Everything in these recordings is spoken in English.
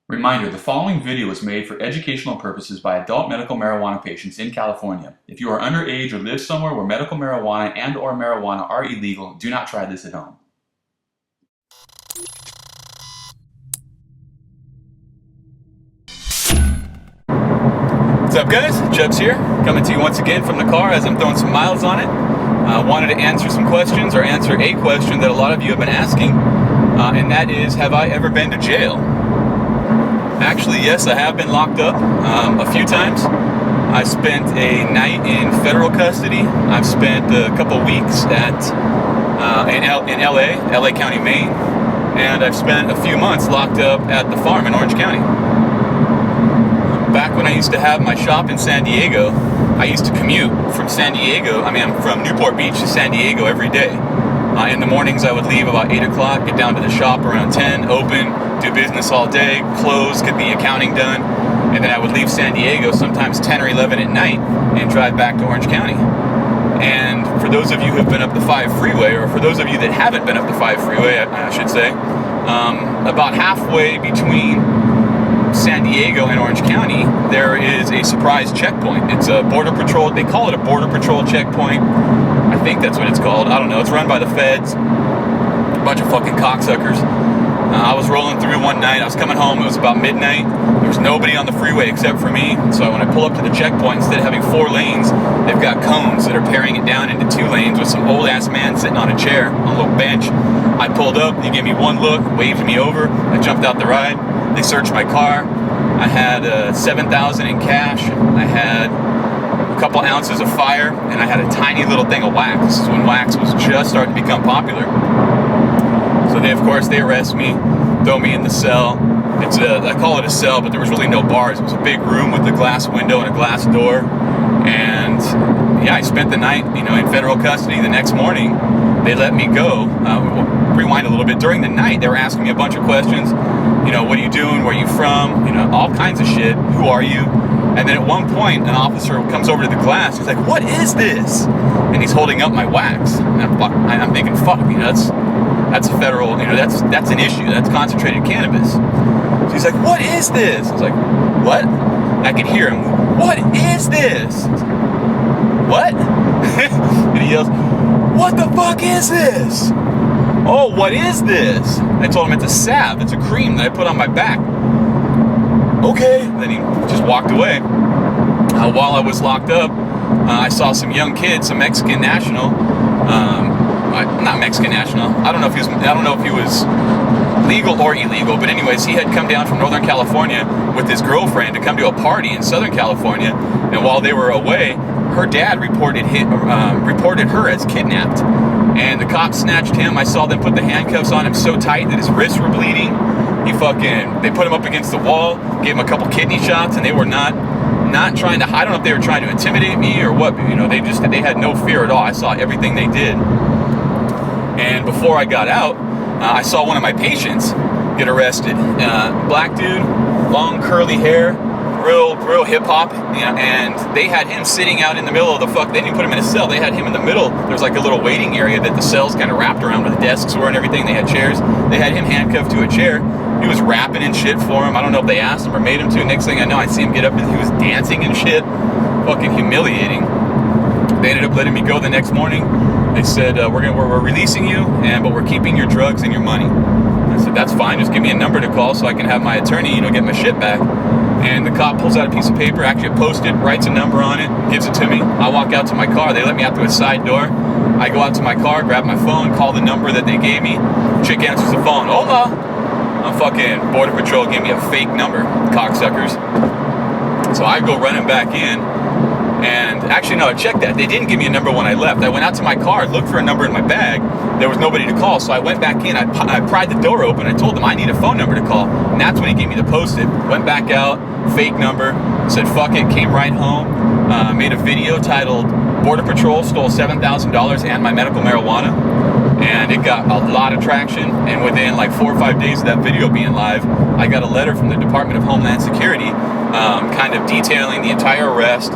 Reminder, the following video was made for educational purposes by adult medical marijuana patients in California. If you are underage or live somewhere where medical marijuana and/or marijuana are illegal, do not try this at home. What's up, guys? Chubbs here, coming to you once again from the car as I'm throwing some miles on it. I wanted to answer some questions, or answer a question that a lot of you have been asking, and that is, have I ever been to jail? Actually, yes, I have been locked up a few times. I spent a night in federal custody. I've spent a couple weeks in LA County, Maine, and I've spent a few months locked up at the farm in Orange County. Back when I used to have my shop in San Diego, I used to commute from from Newport Beach to San Diego every day. In the mornings, I would leave about 8 o'clock, get down to the shop around 10, open, do business all day, close, get the accounting done, and then I would leave San Diego sometimes 10 or 11 at night and drive back to Orange County. And for those of you who have been up the 5 freeway, or for those of you that haven't been up the 5 freeway, I should say, about halfway between San Diego and Orange County, there is a surprise checkpoint. It's a border patrol, they call it a border patrol checkpoint. I think that's what it's called. I don't know. It's run by the feds. A bunch of fucking cocksuckers. I was rolling through one night. I was coming home. It was about midnight. There was nobody on the freeway except for me. So when I pull up to the checkpoint, instead of having 4 lanes, they've got cones that are paring it down into 2 lanes with some old ass man sitting on a chair on a little bench. I pulled up. He gave me one look, waved me over. I jumped out the ride. They searched my car. I had $7,000 in cash. I had a couple ounces of fire, and I had a tiny little thing of wax. This is when wax was just starting to become popular. So they, of course, they arrest me, throw me in the cell. I call it a cell, but there was really no bars. It was a big room with a glass window and a glass door. And yeah, I spent the night, in federal custody. The next morning, they let me go. Rewind a little bit. During the night, they were asking me a bunch of questions. What are you doing? Where are you from? all kinds of shit. Who are you? And then at one point, an officer comes over to the glass. He's like, "What is this?" And he's holding up my wax. And I'm thinking, fuck, that's a federal, that's an issue. That's concentrated cannabis. So he's like, "What is this?" I was like, "What?" I could hear him. "What is this?" "What?" And he yells, "What the fuck is this?" "Oh, what is this?" I told him it's a salve. It's a cream that I put on my back. "Okay." Then he just walked away. While I was locked up, I saw some young kids, some Mexican national, not Mexican national. I don't know if he was legal or illegal, but anyways, he had come down from Northern California with his girlfriend to come to a party in Southern California, and while they were away, her dad reported her as kidnapped, and the cops snatched him. I saw them put the handcuffs on him so tight that his wrists were bleeding. They put him up against the wall, gave him a couple kidney shots, and they were not trying to, I don't know if they were trying to intimidate me or what, but they had no fear at all. I saw everything they did. And before I got out, I saw one of my patients get arrested. Black dude, long curly hair, real hip hop, and they had him sitting out in the middle of they didn't put him in a cell. They had him in the middle. There was like a little waiting area that the cells kind of wrapped around where the desks were and everything. They had chairs. They had him handcuffed to a chair. He was rapping and shit for him. I don't know if they asked him or made him to. Next thing I know, I see him get up and he was dancing and shit. Fucking humiliating. They ended up letting me go the next morning. They said, we're releasing you, but we're keeping your drugs and your money. I said, that's fine. Just give me a number to call so I can have my attorney, get my shit back. And the cop pulls out a piece of paper, actually a Post-it, writes a number on it, gives it to me. I walk out to my car. They let me out through a side door. I go out to my car, grab my phone, call the number that they gave me. Chick answers the phone. Hola! I'm fucking Border Patrol gave me a fake number, cocksuckers. So I go running back in. And actually, no, check that. They didn't give me a number when I left. I went out to my car, looked for a number in my bag. There was nobody to call, so I went back in. I pried the door open. I told them I need a phone number to call. And that's when he gave me the Post-it. Went back out, fake number, said fuck it, came right home, made a video titled Border Patrol Stole $7,000 and My Medical Marijuana. And it got a lot of traction. And within like 4 or 5 days of that video being live, I got a letter from the Department of Homeland Security kind of detailing the entire arrest,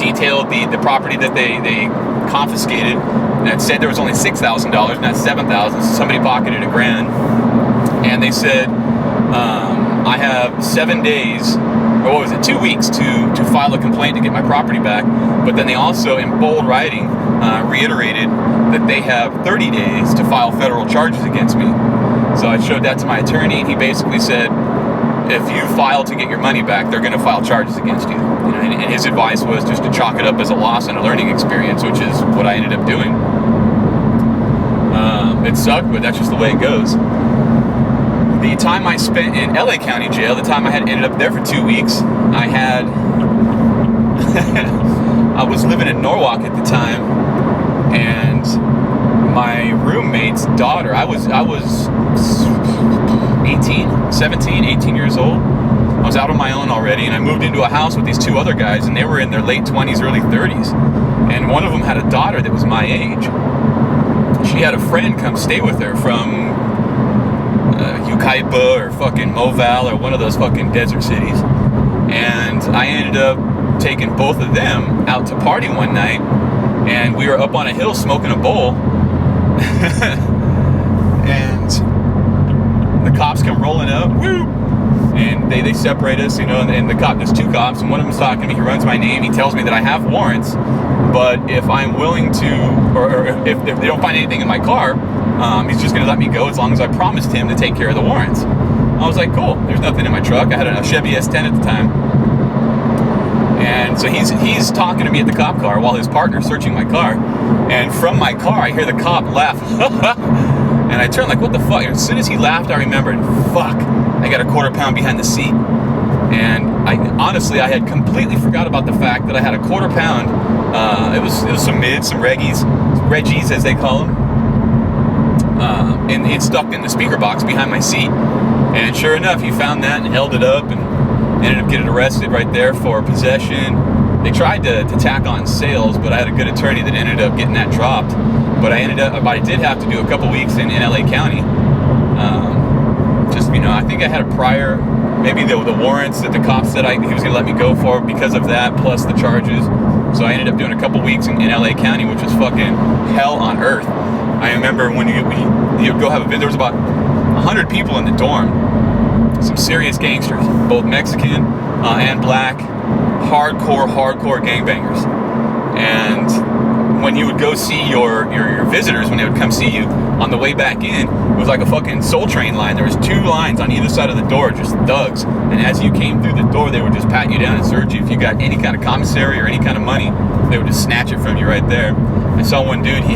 detailed the property that they confiscated, and it said there was only $6,000, not $7,000, so somebody pocketed $1,000. And they said I had have 7 days, or what was it, 2 weeks to file a complaint to get my property back. But then they also, in bold writing, reiterated that they have 30 days to file federal charges against me. So I showed that to my attorney, and he basically said, if you file to get your money back, they're going to file charges against you. And his advice was just to chalk it up as a loss and a learning experience, which is what I ended up doing. It sucked, but that's just the way it goes. The time I spent in LA County Jail, the time I had ended up there for 2 weeks, I was living in Norwalk at the time, and my roommate's daughter, I was 18 years old. I was out on my own already, and I moved into a house with these 2 other guys, and they were in their late 20s, early 30s. And one of them had a daughter that was my age. She had a friend come stay with her from Ukaipa or fucking Moval or one of those fucking desert cities. And I ended up taking both of them out to party one night, and we were up on a hill smoking a bowl. And the cops come rolling up, woo! And they separate us, you know, and there's 2 cops, and one of them's talking to me. He runs my name. He tells me that I have warrants, but if I'm willing to, or if they don't find anything in my car, he's just going to let me go as long as I promised him to take care of the warrants. I was like, cool. There's nothing in my truck. I had a Chevy S10 at the time. And so he's talking to me at the cop car while his partner's searching my car. And from my car, I hear the cop laugh. And I turned like, what the fuck? And as soon as he laughed, I remembered, fuck, I got a quarter pound behind the seat. And I had completely forgot about the fact that I had a quarter pound. It was some mids, some Reggies as they call them. And it's stuck in the speaker box behind my seat. And sure enough, he found that and held it up and ended up getting arrested right there for possession. They tried to tack on sales, but I had a good attorney that ended up getting that dropped. But I did have to do a couple weeks in LA County. I think I had a prior, maybe the warrants that the cop said he was going to let me go for because of that, plus the charges. So I ended up doing a couple weeks in LA County, which was fucking hell on earth. I remember when you'd go have a visit, there was about 100 people in the dorm. Some serious gangsters, both Mexican and black, hardcore gangbangers. And when you would go see your visitors, when they would come see you, on the way back in, it was like a fucking Soul Train line. There was 2 lines on either side of the door, just thugs. And as you came through the door, they would just pat you down and search you. If you got any kind of commissary or any kind of money, they would just snatch it from you right there. I saw one dude. When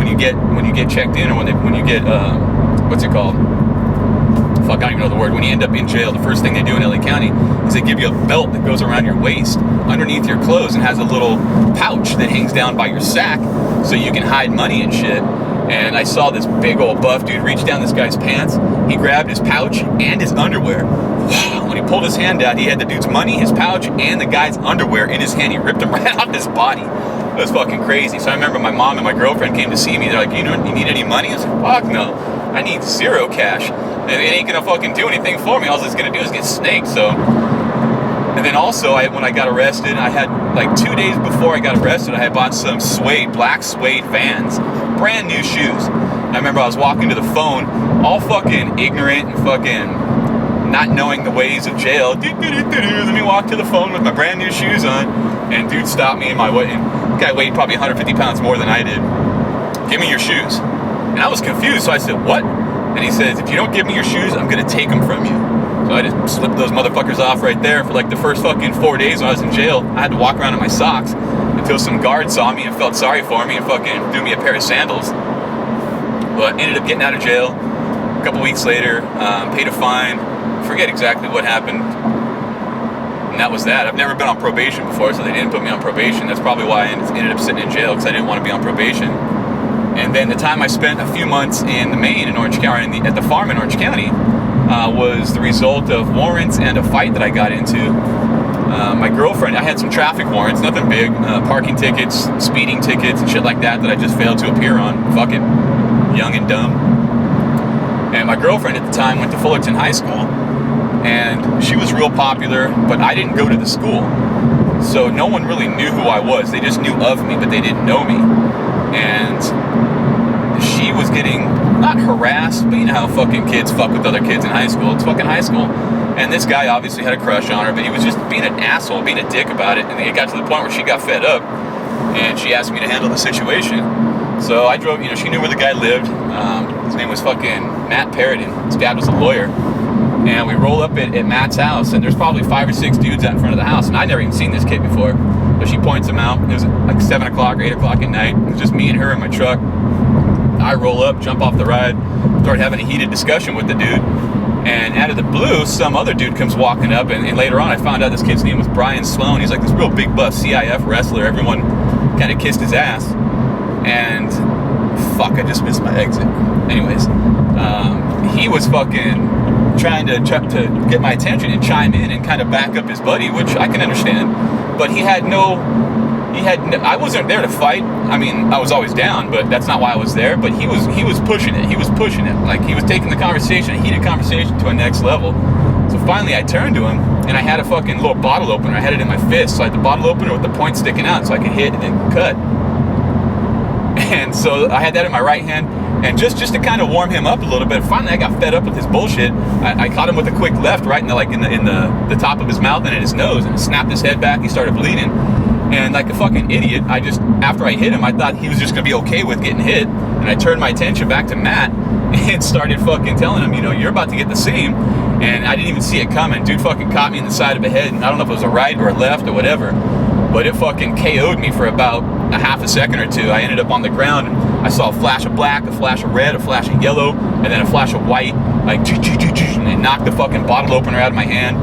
you get checked in, or when you get what's it called? Fuck, I don't even know the word. When you end up in jail, the first thing they do in LA County is they give you a belt that goes around your waist underneath your clothes and has a little pouch that hangs down by your sack so you can hide money and shit. And I saw this big old buff dude reach down this guy's pants. He grabbed his pouch and his underwear. When he pulled his hand out, he had the dude's money, his pouch, and the guy's underwear in his hand. He ripped them right off his body. It was fucking crazy. So I remember my mom and my girlfriend came to see me. They're like, you need any money? I was like, fuck no. I need 0 cash. It ain't gonna fucking do anything for me. All it's gonna do is get snaked. So, and then also, when I got arrested, I had like 2 days before I got arrested, I had bought some black suede Vans, brand new shoes. I remember I was walking to the phone, all fucking ignorant and fucking not knowing the ways of jail. Let me walk to the phone with my brand new shoes on, and dude stopped me in my way. And the guy weighed probably 150 pounds more than I did. Give me your shoes. And I was confused, so I said, what? And he says, if you don't give me your shoes, I'm going to take them from you. So I just slipped those motherfuckers off right there. For like the first fucking 4 days when I was in jail, I had to walk around in my socks until some guard saw me and felt sorry for me and fucking threw me a pair of sandals. But ended up getting out of jail a couple weeks later, paid a fine. Forget exactly what happened. And that was that. I've never been on probation before, so they didn't put me on probation. That's probably why I ended up sitting in jail, because I didn't want to be on probation. And then the time I spent a few months in Maine, in Orange County, at the farm in Orange County, was the result of warrants and a fight that I got into. My girlfriend, I had some traffic warrants, nothing big, parking tickets, speeding tickets, and shit like that I just failed to appear on. Fuck it, young and dumb. And my girlfriend at the time went to Fullerton High School, and she was real popular, but I didn't go to the school. So no one really knew who I was. They just knew of me, but they didn't know me. And she was getting, not harassed, but you know how fucking kids fuck with other kids in high school. It's fucking high school. And this guy obviously had a crush on her, but he was just being an asshole, being a dick about it. And it got to the point where she got fed up, and she asked me to handle the situation. So I drove, you know, she knew where the guy lived. His name was fucking Matt Paradin. His dad was a lawyer. And we roll up at Matt's house, and there's probably 5 or 6 dudes out in front of the house, and I'd never even seen this kid before. So she points him out. It was like 7 o'clock or 8 o'clock at night. It was just me and her in my truck. I roll up, jump off the ride, start having a heated discussion with the dude. And out of the blue, some other dude comes walking up, and later on I found out this kid's name was Brian Sloan. He's like this real big buff CIF wrestler. Everyone kind of kissed his ass. And fuck, I just missed my exit. Anyways, he was fucking trying to get my attention and chime in and kind of back up his buddy, which I can understand. But I wasn't there to fight. I mean, I was always down, but that's not why I was there. But he was pushing it. He was pushing it. Like, he was taking the conversation, a heated conversation, to a next level. So finally I turned to him, and I had a fucking little bottle opener. I had it in my fist. So I had the bottle opener with the point sticking out so I could hit and then cut. And so I had that in my right hand, and just to kind of warm him up a little bit. Finally, I got fed up with his bullshit. I caught him with a quick left right in the top of his mouth and in his nose, and snapped his head back. He started bleeding, and like a fucking idiot, after I hit him, I thought he was just gonna be okay with getting hit, and I turned my attention back to Matt and started fucking telling him, you know, you're about to get the same. And I didn't even see it coming. Dude fucking caught me in the side of the head, and I don't know if it was a right or a left or whatever, but it fucking KO'd me for about a half a second or two. I ended up on the ground, and I saw a flash of black, a flash of red, a flash of yellow, and then a flash of white, like, and it knocked the fucking bottle opener out of my hand.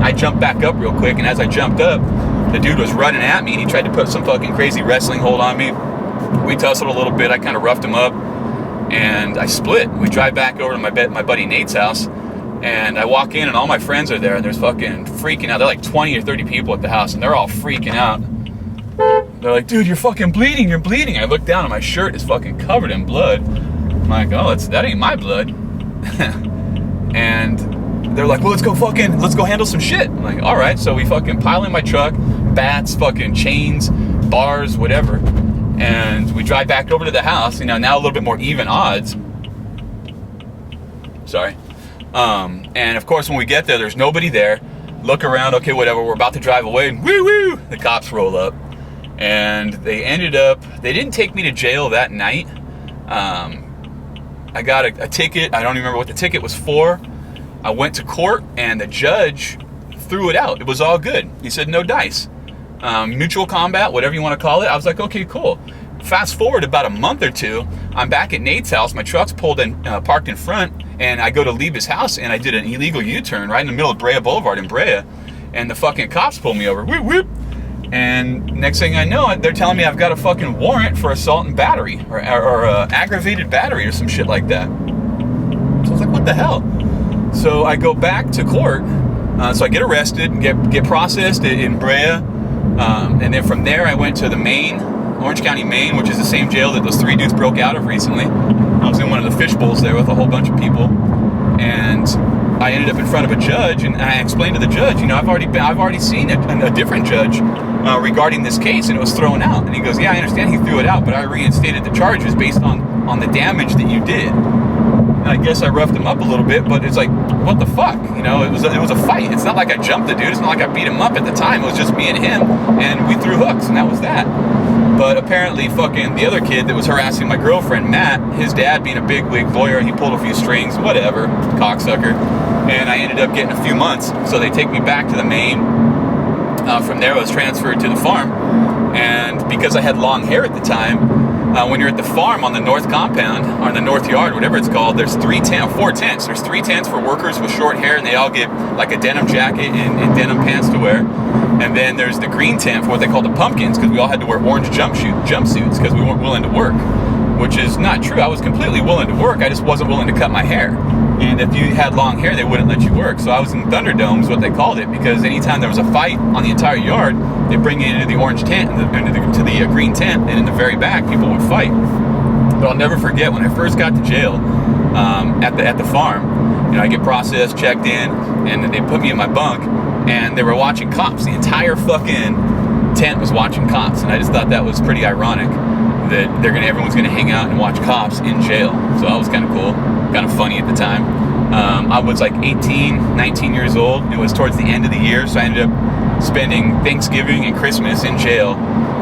I jumped back up real quick, and as I jumped up, the dude was running at me, and he tried to put some fucking crazy wrestling hold on me. We tussled a little bit. I kind of roughed him up, and I split. We drive back over to my buddy Nate's house, and I walk in, and all my friends are there, and there's fucking freaking out. They're like 20 or 30 people at the house, and they're all freaking out. They're like, dude, you're fucking bleeding, you're bleeding. I look down, and my shirt is fucking covered in blood. I'm like, oh, that ain't my blood. And they're like, well, let's go handle some shit. I'm like, all right. So we fucking pile in my truck, bats, fucking chains, bars, whatever. And we drive back over to the house, you know, now a little bit more even odds. Sorry. And of course, when we get there, there's nobody there. Look around, okay, whatever, we're about to drive away, and woo, the cops roll up. And they didn't take me to jail that night. I got a ticket. I don't even remember what the ticket was for. I went to court, and the judge threw it out. It was all good. He said, no dice. Mutual combat, whatever you want to call it. I was like, okay, cool. Fast forward about a month or two, I'm back at Nate's house. My truck's parked in front, and I go to leave his house, and I did an illegal U-turn right in the middle of Brea Boulevard in Brea, and the fucking cops pull me over. Whoop, whoop. And next thing I know, they're telling me I've got a fucking warrant for assault and battery, or aggravated battery, or some shit like that. So I was like, what the hell? So I go back to court. So I get arrested, get processed in Brea, and then from there I went to the Orange County, Maine, which is the same jail that those 3 dudes broke out of recently. I was in one of the fish bowls there with a whole bunch of people, and I ended up in front of a judge, and I explained to the judge, you know, I've already seen a different judge regarding this case, and it was thrown out. And he goes, yeah, I understand he threw it out, but I reinstated the charges based on the damage that you did. And I guess I roughed him up a little bit, but it's like, what the fuck? You know, it was a fight. It's not like I jumped the dude. It's not like I beat him up at the time. It was just me and him, and we threw hooks, and that was that. But apparently fucking the other kid that was harassing my girlfriend, Matt, his dad being a big wig lawyer, he pulled a few strings, whatever, cocksucker. And I ended up getting a few months. So they take me back to the Maine. From there I was transferred to the farm. And because I had long hair at the time, when you're at the farm on the north compound, or the north yard, whatever it's called, there's 4 tents. There's 3 tents for workers with short hair, and they all get like a denim jacket and denim pants to wear. And then there's the green tent for what they call the pumpkins, because we all had to wear orange jumpsuits because we weren't willing to work, which is not true. I was completely willing to work. I just wasn't willing to cut my hair. And if you had long hair, they wouldn't let you work. So I was in Thunderdomes, what they called it, because anytime there was a fight on the entire yard, they bring you into the orange tent, to the green tent, and in the very back, people would fight. But I'll never forget when I first got to jail at the farm. You know, I get processed, checked in, and they put me in my bunk, and they were watching cops. The entire fucking tent was watching cops, and I just thought that was pretty ironic. that everyone's gonna hang out and watch cops in jail. So that was kind of cool, kind of funny at the time. I was like 18, 19 years old. It was towards the end of the year, so I ended up spending Thanksgiving and Christmas in jail.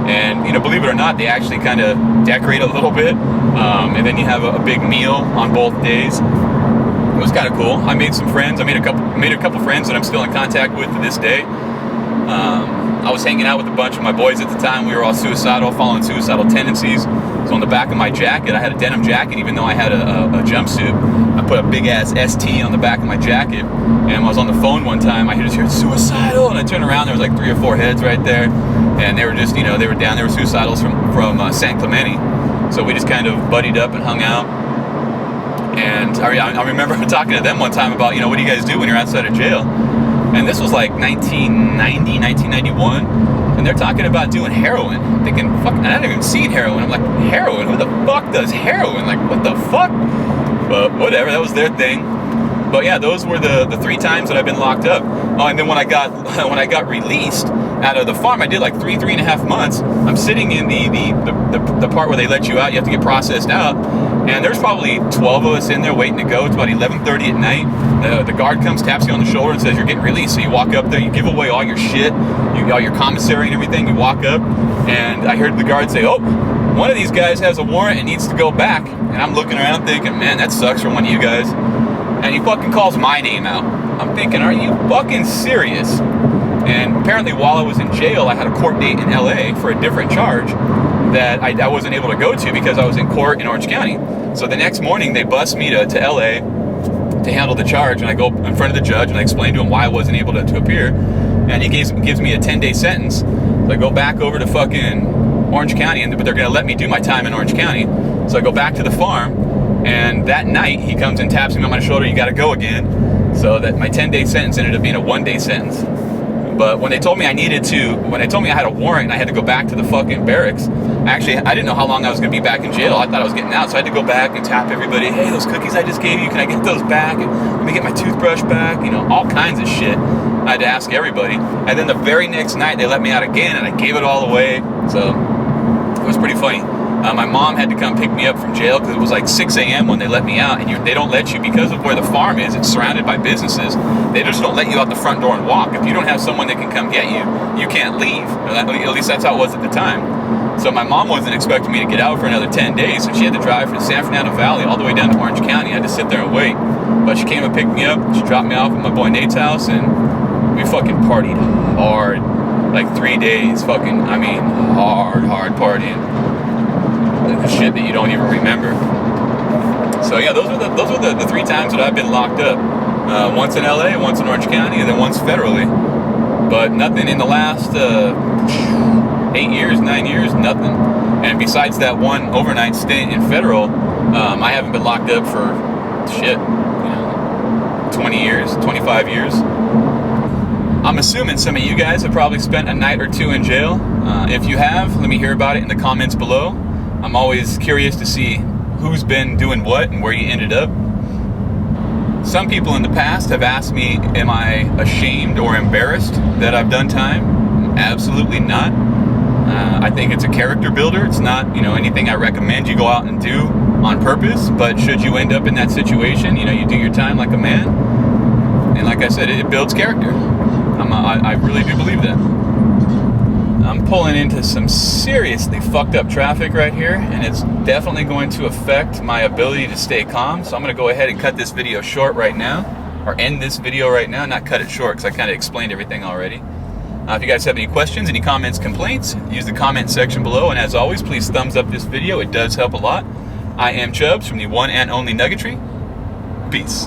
And, you know, believe it or not, they actually kind of decorate a little bit. And then you have a big meal on both days. It was kind of cool. I made some friends. I made a couple friends that I'm still in contact with to this day. I was hanging out with a bunch of my boys at the time. We were all suicidal, following suicidal tendencies. So on the back of my jacket, I had a denim jacket, even though I had a jumpsuit. I put a big ass ST on the back of my jacket. And when I was on the phone one time, I just heard suicidal, and I turned around, there was like 3 or 4 heads right there. And they were just, you know, they were suicidals from San Clemente. So we just kind of buddied up and hung out. And I remember talking to them one time about, you know, what do you guys do when you're outside of jail? And this was like 1990, 1991. And they're talking about doing heroin. I'm thinking, fuck, I haven't even seen heroin. I'm like, heroin? Who the fuck does heroin? Like, what the fuck? But whatever, that was their thing. But yeah, those were the 3 times that I've been locked up. Oh, and then when I got released out of the farm, I did like 3.5 months. I'm sitting in the part where they let you out. You have to get processed out. And there's probably 12 of us in there waiting to go. It's about 11:30 at night. The guard comes, taps you on the shoulder, and says you're getting released. So you walk up there, you give away all your shit, all your commissary and everything. You walk up, and I heard the guard say, "Oh, one of these guys has a warrant and needs to go back." And I'm looking around thinking, man, that sucks for one of you guys. And he fucking calls my name out. I'm thinking, are you fucking serious? And apparently while I was in jail, I had a court date in LA for a different charge that I wasn't able to go to because I was in court in Orange County. So the next morning they bus me to LA to handle the charge, and I go in front of the judge and I explain to him why I wasn't able to appear. And he gives me a 10-day sentence. So I go back over to fucking Orange County, but they're gonna let me do my time in Orange County. So I go back to the farm, and that night he comes and taps me on my shoulder, "You gotta go again." So that my 10-day sentence ended up being a 1-day sentence. But when they told me I had a warrant and I had to go back to the fucking barracks, I didn't know how long I was going to be back in jail. I thought I was getting out, so I had to go back and tap everybody. "Hey, those cookies I just gave you, can I get those back? Let me get my toothbrush back." You know, all kinds of shit. I had to ask everybody. And then the very next night, they let me out again, and I gave it all away. So it was pretty funny. My mom had to come pick me up from jail because it was like 6 a.m. when they let me out, and they don't let you, because of where the farm is, it's surrounded by businesses. They just don't let you out the front door and walk. If you don't have someone that can come get you, you can't leave. At least that's how it was at the time. So my mom wasn't expecting me to get out for another 10 days, so she had to drive from San Fernando Valley all the way down to Orange County. I had to sit there and wait. But she came and picked me up. She dropped me off at my boy Nate's house, and we fucking partied hard. Like 3 days, fucking, I mean, hard partying. The shit that you don't even remember. So yeah, those were the 3 times that I've been locked up. Once in LA, once in Orange County, and then once federally. But nothing in the last 8 years, 9 years, nothing. And besides that one overnight stint in federal, I haven't been locked up for 20 years, 25 years. I'm assuming some of you guys have probably spent a night or 2 in jail. If you have, let me hear about it in the comments below. I'm always curious to see who's been doing what and where you ended up. Some people in the past have asked me, am I ashamed or embarrassed that I've done time? Absolutely not. I think it's a character builder. It's not, anything I recommend you go out and do on purpose, but should you end up in that situation, you do your time like a man. And like I said, it builds character. I really do believe that. I'm pulling into some seriously fucked up traffic right here, and it's definitely going to affect my ability to stay calm. So I'm going to go ahead and cut this video short right now, or end this video right now, not cut it short because I kind of explained everything already. If you guys have any questions, any comments, complaints, use the comment section below. And as always, please thumbs up this video. It does help a lot. I am Chubbs from the one and only Nuggetry. Peace.